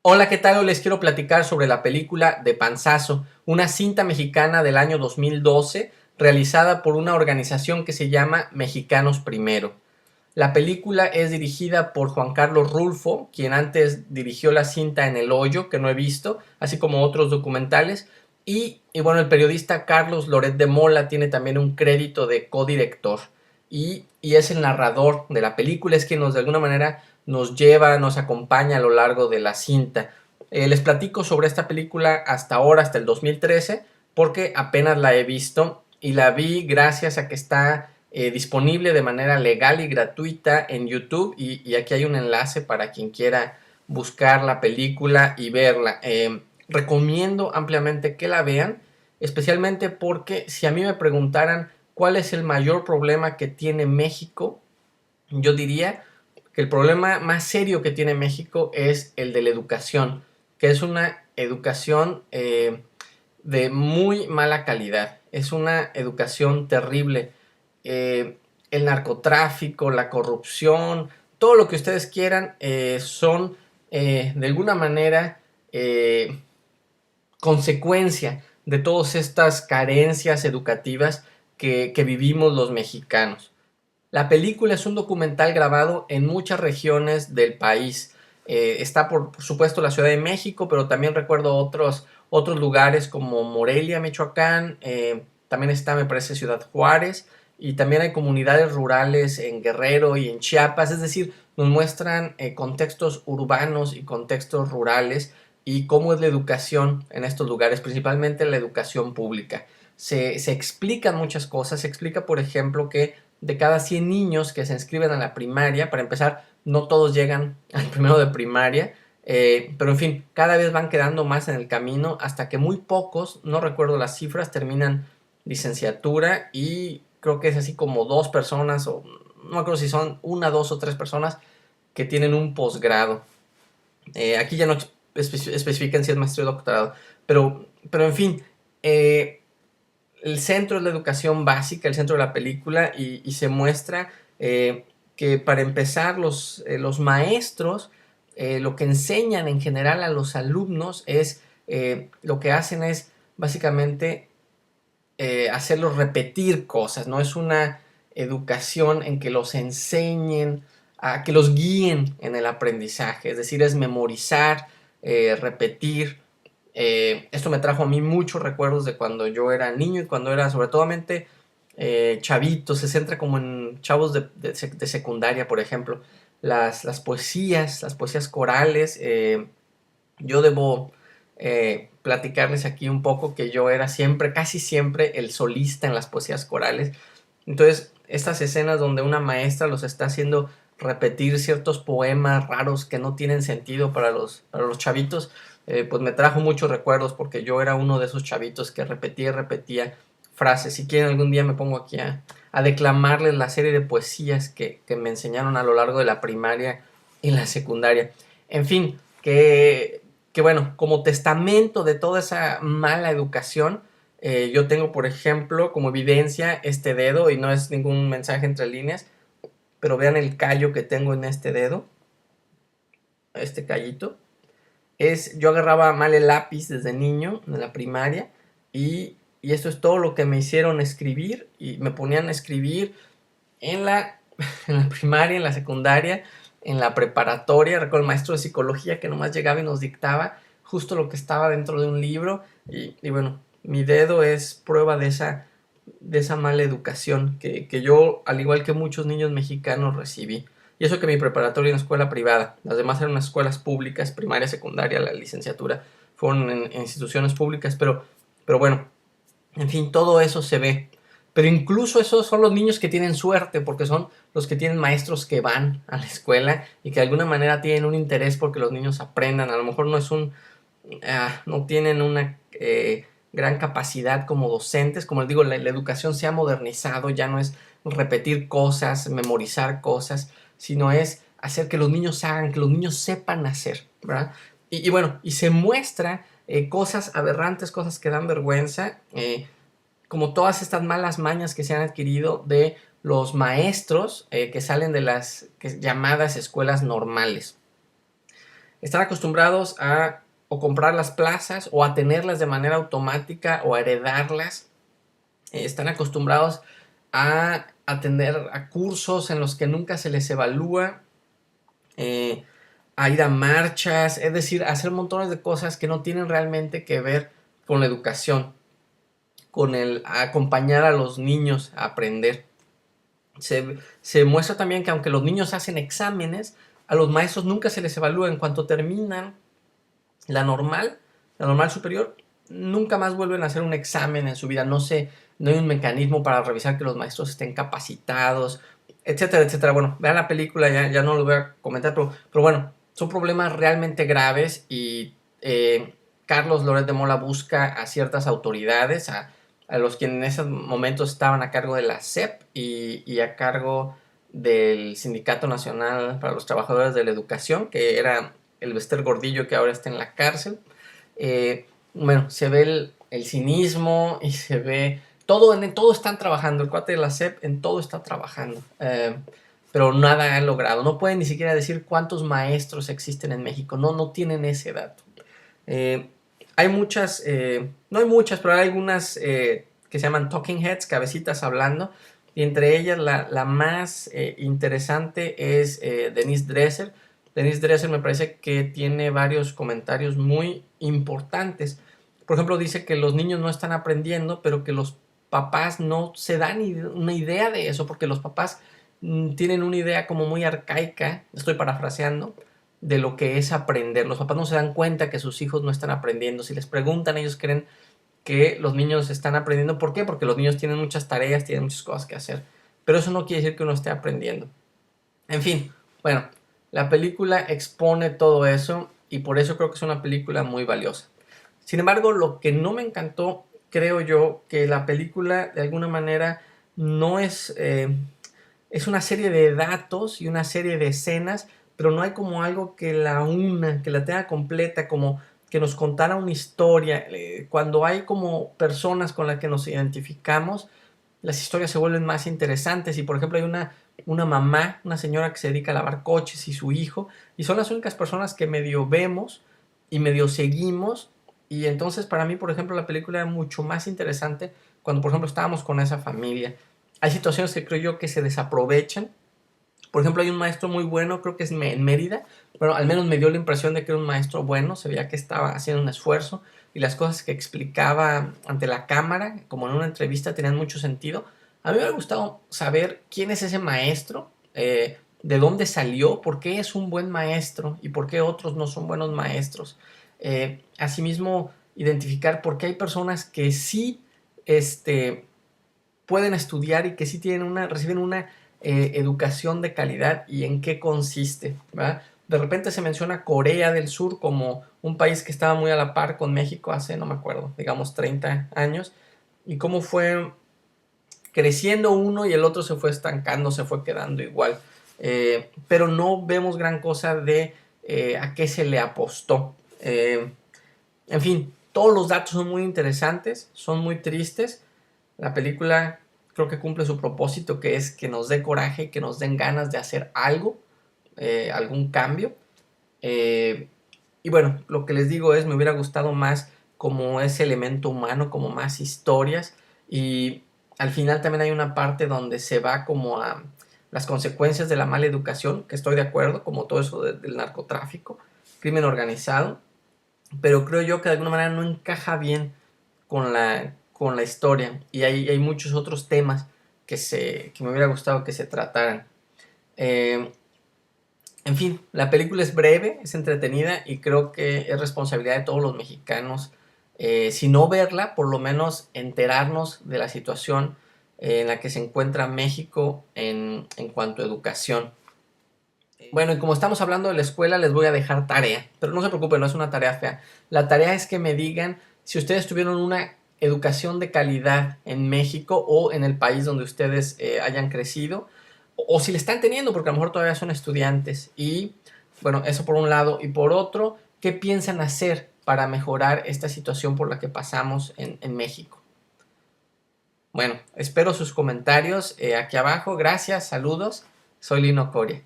Hola, ¿qué tal? Hoy les quiero platicar sobre la película de Panzazo, una cinta mexicana del año 2012 realizada por una organización que se llama Mexicanos Primero. La película es dirigida por Juan Carlos Rulfo, quien antes dirigió la cinta En el Hoyo, que no he visto, así como otros documentales. Y bueno, el periodista Carlos Loret de Mola tiene también un crédito de codirector. Y es el narrador de la película, es quien de alguna manera nos lleva, nos acompaña a lo largo de la cinta. Les platico sobre esta película hasta ahora, hasta el 2013, porque apenas la he visto y la vi gracias a que está disponible de manera legal y gratuita en YouTube y aquí hay un enlace para quien quiera buscar la película y verla. Recomiendo ampliamente que la vean, especialmente porque si a mí me preguntaran cuál es el mayor problema que tiene México, yo diría que el problema más serio que tiene México es el de la educación, que es una educación de muy mala calidad, es una educación terrible. Eh, el narcotráfico, la corrupción, todo lo que ustedes quieran son de alguna manera consecuencia de todas estas carencias educativas que vivimos los mexicanos. La película es un documental grabado en muchas regiones del país. Está por supuesto la Ciudad de México, pero también recuerdo otros lugares como Morelia, Michoacán. También está, me parece, Ciudad Juárez. Y también hay comunidades rurales en Guerrero y en Chiapas. Es decir, nos muestran contextos urbanos y contextos rurales y cómo es la educación en estos lugares, principalmente la educación pública. Se explican muchas cosas. Se explica, por ejemplo, que de cada 100 niños que se inscriben a la primaria, para empezar, no todos llegan al primero de primaria, pero en fin, cada vez van quedando más en el camino hasta que muy pocos, no recuerdo las cifras, terminan licenciatura y creo que es así como dos personas, o no me acuerdo si son una, dos o tres personas que tienen un posgrado. Aquí ya no especifican si es maestría o doctorado, pero en fin, el centro es la educación básica, el centro de la película, y se muestra que para empezar los maestros lo que enseñan en general a los alumnos es, lo que hacen es básicamente hacerlos repetir cosas, no es una educación en que los enseñen, a que los guíen en el aprendizaje, es decir, es memorizar, repetir. Esto me trajo a mí muchos recuerdos de cuando yo era niño y cuando era sobre todo chavito, se centra como en chavos de secundaria, por ejemplo. Las poesías corales, yo debo platicarles aquí un poco que yo era siempre, casi siempre, el solista en las poesías corales. Entonces, estas escenas donde una maestra los está haciendo repetir ciertos poemas raros que no tienen sentido para los chavitos, pues me trajo muchos recuerdos porque yo era uno de esos chavitos que repetía y repetía frases. Si quieren, algún día me pongo aquí a declamarles la serie de poesías que me enseñaron a lo largo de la primaria y la secundaria. En fin, que bueno, como testamento de toda esa mala educación, yo tengo, por ejemplo, como evidencia este dedo, y no es ningún mensaje entre líneas, pero vean el callo que tengo en este dedo, este callito. Yo agarraba mal el lápiz desde niño, en la primaria, y esto es todo lo que me hicieron escribir, y me ponían a escribir en la, en la primaria, en la secundaria, en la preparatoria. Recuerdo el maestro de psicología que nomás llegaba y nos dictaba justo lo que estaba dentro de un libro, y bueno, mi dedo es prueba de esa mala educación que yo, al igual que muchos niños mexicanos, recibí. Y eso que mi preparatoria era una escuela privada, las demás eran escuelas públicas, primaria, secundaria, la licenciatura, fueron en instituciones públicas, pero bueno, en fin, todo eso se ve. Pero incluso esos son los niños que tienen suerte, porque son los que tienen maestros que van a la escuela y que de alguna manera tienen un interés porque los niños aprendan. A lo mejor no tienen una gran capacidad como docentes. Como les digo, la educación se ha modernizado, ya no es repetir cosas, memorizar cosas, sino es hacer que los niños hagan, que los niños sepan hacer, ¿verdad? Y bueno, y se muestra cosas aberrantes, cosas que dan vergüenza, como todas estas malas mañas que se han adquirido de los maestros que salen de las llamadas escuelas normales. Están acostumbrados a o comprar las plazas o a tenerlas de manera automática o a heredarlas. Están acostumbrados a atender a cursos en los que nunca se les evalúa, eh, a ir a marchas, es decir, a hacer montones de cosas que no tienen realmente que ver con la educación, con el acompañar a los niños a aprender. Se muestra también que aunque los niños hacen exámenes, a los maestros nunca se les evalúa. En cuanto terminan la normal, la normal superior, nunca más vuelven a hacer un examen en su vida. No hay un mecanismo para revisar que los maestros estén capacitados, etcétera, etcétera. Bueno, vean la película, ya no lo voy a comentar, pero bueno, son problemas realmente graves y Carlos Loret de Mola busca a ciertas autoridades, a los que en esos momentos estaban a cargo de la SEP y a cargo del Sindicato Nacional para los Trabajadores de la Educación, que era el Bester Gordillo, que ahora está en la cárcel. Bueno, se ve el cinismo y se ve todo están trabajando, el cuate de la SEP en todo está trabajando, pero nada han logrado. No pueden ni siquiera decir cuántos maestros existen en México, no tienen ese dato. Hay muchas, no hay muchas, pero hay algunas que se llaman talking heads, cabecitas hablando, y entre ellas la más interesante es Denise Dresser. Denise Dresser me parece que tiene varios comentarios muy importantes. Por ejemplo, dice que los niños no están aprendiendo, pero que los papás no se dan una idea de eso, porque los papás tienen una idea como muy arcaica, estoy parafraseando, de lo que es aprender. Los papás no se dan cuenta que sus hijos no están aprendiendo. Si les preguntan, ellos creen que los niños están aprendiendo. ¿Por qué? Porque los niños tienen muchas tareas, tienen muchas cosas que hacer. Pero eso no quiere decir que uno esté aprendiendo. En fin, bueno, la película expone todo eso y por eso creo que es una película muy valiosa. Sin embargo, lo que no me encantó, creo yo, que la película de alguna manera no es... es una serie de datos y una serie de escenas, pero no hay como algo que la una, que la tenga completa, como que nos contara una historia. Cuando hay como personas con las que nos identificamos, las historias se vuelven más interesantes. Y por ejemplo hay una mamá, una señora que se dedica a lavar coches y su hijo, y son las únicas personas que medio vemos y medio seguimos. Y entonces para mí, por ejemplo, la película era mucho más interesante cuando, por ejemplo, estábamos con esa familia. Hay situaciones que creo yo que se desaprovechan. Por ejemplo, hay un maestro muy bueno, creo que es en Mérida. Bueno, al menos me dio la impresión de que era un maestro bueno, se veía que estaba haciendo un esfuerzo y las cosas que explicaba ante la cámara, como en una entrevista, tenían mucho sentido. A mí me hubiera gustado saber quién es ese maestro, de dónde salió, por qué es un buen maestro y por qué otros no son buenos maestros. Asimismo, identificar por qué hay personas que sí pueden estudiar y que sí reciben una educación de calidad y en qué consiste, ¿verdad? De repente se menciona Corea del Sur como un país que estaba muy a la par con México hace, no me acuerdo, digamos 30 años, y cómo fue creciendo uno y el otro se fue estancando, se fue quedando igual. Pero no vemos gran cosa de a qué se le apostó. En fin, todos los datos son muy interesantes, son muy tristes. La película creo que cumple su propósito, que es que nos dé coraje, que nos den ganas de hacer algo, algún cambio. Eh, y bueno, lo que les digo es, me hubiera gustado más como ese elemento humano, como más historias. Y al final también hay una parte donde se va como a las consecuencias de la mala educación, que estoy de acuerdo, como todo eso del narcotráfico, crimen organizado. Pero creo yo que de alguna manera no encaja bien con la historia. Y hay muchos otros temas que me hubiera gustado que se trataran. Eh, en fin, la película es breve, es entretenida y creo que es responsabilidad de todos los mexicanos, si no verla, por lo menos enterarnos de la situación en la que se encuentra México en cuanto a educación. Bueno, y como estamos hablando de la escuela, les voy a dejar tarea, pero no se preocupen, no es una tarea fea. La tarea es que me digan si ustedes tuvieron una educación de calidad en México o en el país donde ustedes hayan crecido, o si la están teniendo, porque a lo mejor todavía son estudiantes. Y bueno, eso por un lado. Y por otro, ¿qué piensan hacer para mejorar esta situación por la que pasamos en México? Bueno, espero sus comentarios aquí abajo. Gracias, saludos. Soy Lino Coria.